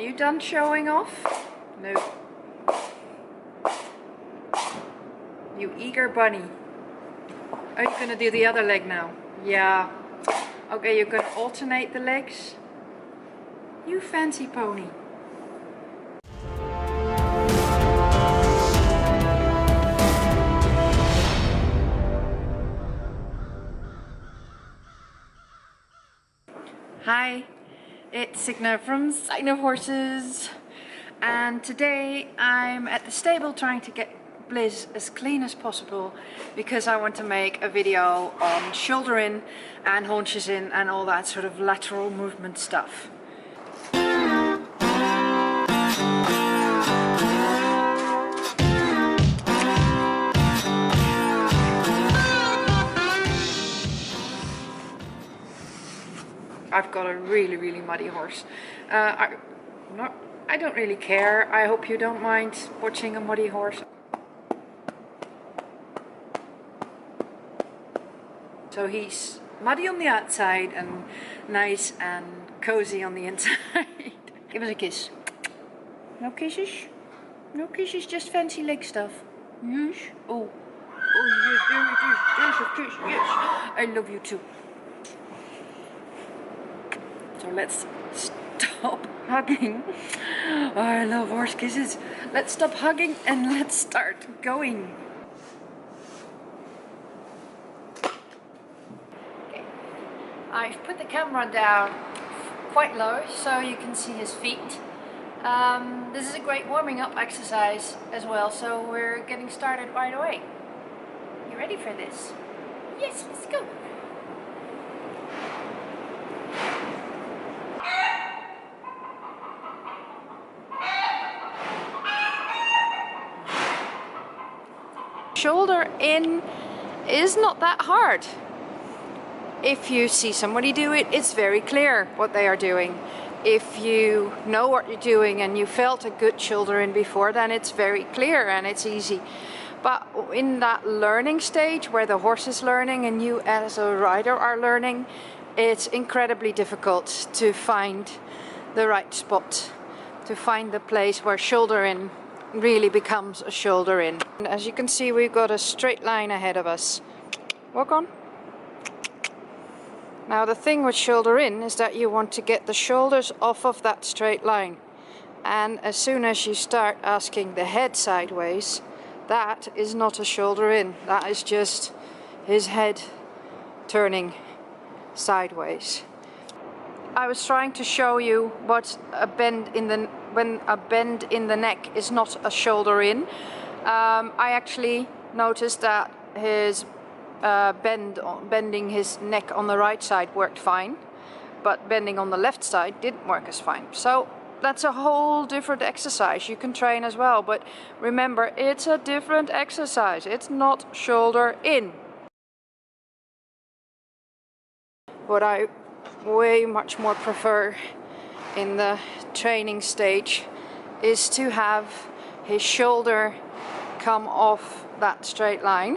Are you done showing off? No. You eager bunny. Are you gonna do the other leg now? Yeah. Okay, you're gonna alternate the legs. You fancy pony. Hi, it's Signe from Signe Horses, and today I'm at the stable trying to get BLIZZ as clean as possible because I want to make a video on shoulder in and haunches in and all that sort of lateral movement stuff. I've got a really muddy horse. I don't really care. I hope you don't mind watching a muddy horse. So he's muddy on the outside and nice and cozy on the inside. Give us a kiss. No kisses? No kisses, just fancy leg stuff. Yes? Oh. Oh yes, there it is. There's a kiss. Yes. I love you too. So let's stop hugging. Oh, I love horse kisses. Let's stop hugging and let's start going. Okay. I've put the camera down quite low so you can see his feet. This is a great warming up exercise as well, so we're getting started right away. You ready for this? Yes, let's go. Shoulder in is not that hard. If you see somebody do it, it's very clear what they are doing. If you know what you're doing and you felt a good shoulder in before, then it's very clear and it's easy. But in that learning stage where the horse is learning and you as a rider are learning, it's incredibly difficult to find the right spot, to find the place where shoulder in really becomes a shoulder in. And as you can see, we've got a straight line ahead of us. Walk on. Now the thing with shoulder in is that you want to get the shoulders off of that straight line. And as soon as you start asking the head sideways, that is not a shoulder in. That is just his head turning sideways. I was trying to show you what a bend in the when a bend in the neck is not a shoulder in. I actually noticed that his bending his neck on the right side worked fine, but bending on the left side didn't work as fine. So that's a whole different exercise you can train as well, but remember, it's a different exercise. It's not shoulder in. What I way much more prefer in the training stage is to have his shoulder come off that straight line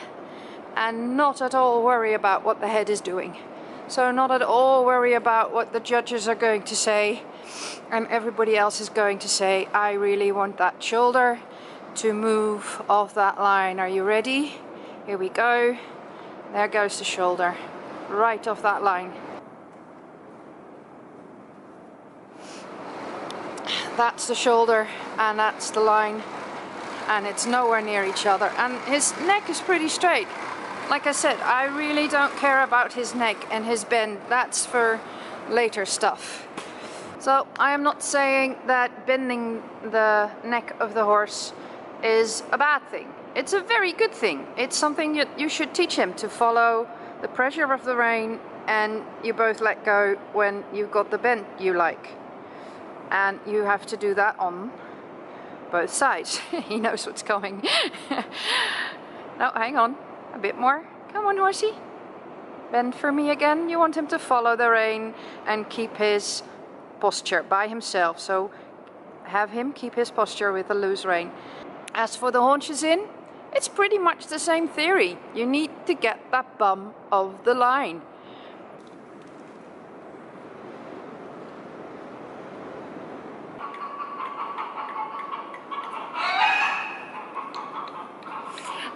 and not at all worry about what the head is doing. So not at all worry about what the judges are going to say and everybody else is going to say. I really want that shoulder to move off that line. Are you ready? Here we go. There goes the shoulder, right off that line. That's the shoulder and that's the line, and it's nowhere near each other, and his neck is pretty straight. Like I said, I really don't care about his neck and his bend. That's for later stuff. So I am not saying that bending the neck of the horse is a bad thing. It's a very good thing. It's something you should teach him, to follow the pressure of the rein and you both let go when you've got the bend you like. And you have to do that on both sides. He knows what's coming. No, hang on. A bit more. Come on, horsey. Bend for me again. You want him to follow the rein and keep his posture by himself. So have him keep his posture with a loose rein. As for the haunches in, it's pretty much the same theory. You need to get that bum of the line.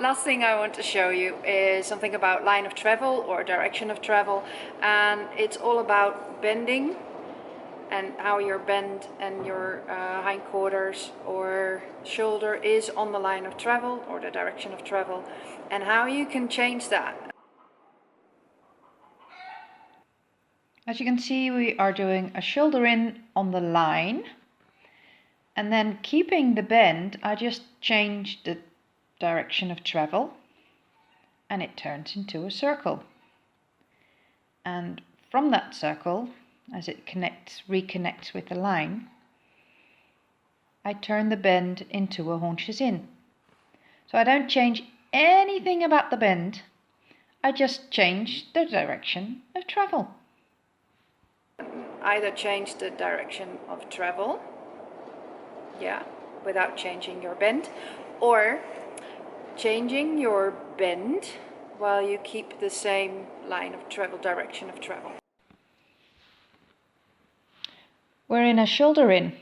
last thing I want to show you is something about line of travel or direction of travel, and it's all about bending and how your bend and your hindquarters or shoulder is on the line of travel or the direction of travel, and how you can change that. As you can see, we are doing a shoulder in on the line, and then keeping the bend, I just change the direction of travel and it turns into a circle. And from that circle, as it reconnects with the line, I turn the bend into a haunches in. So I don't change anything about the bend, I just change the direction of travel. Either change the direction of travel, yeah, without changing your bend, or changing your bend while you keep the same line of travel, direction of travel. We're in a shoulder in,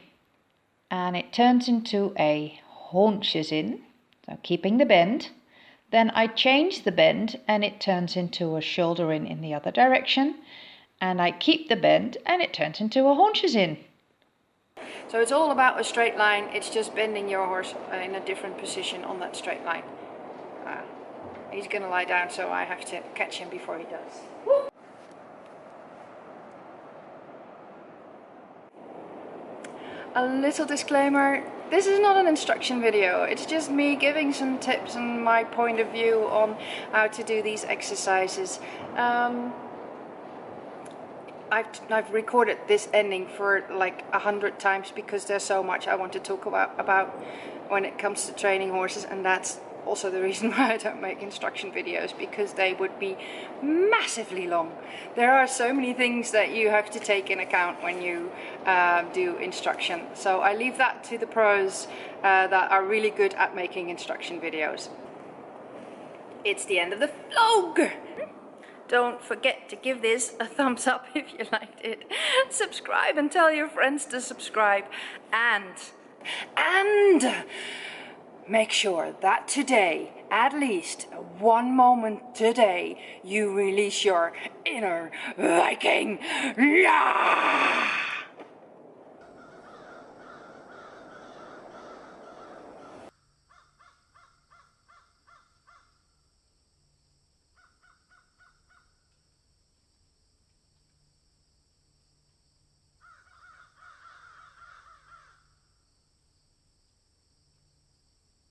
and it turns into a haunches in, so keeping the bend. Then I change the bend and it turns into a shoulder in the other direction, and I keep the bend and it turns into a haunches in. So it's all about a straight line, it's just bending your horse in a different position on that straight line. He's gonna lie down, so I have to catch him before he does. Woo! A little disclaimer, this is not an instruction video, it's just me giving some tips and my point of view on how to do these exercises. I've recorded this ending for like 100 times because there's so much I want to talk about when it comes to training horses, and that's also the reason why I don't make instruction videos, because they would be massively long. There are so many things that you have to take in account when you do instruction. So I leave that to the pros that are really good at making instruction videos. It's the end of the vlog! Don't forget to give this a thumbs up if you liked it. Subscribe and tell your friends to subscribe. And make sure that today, at least one moment today, you release your inner Viking. Yeah!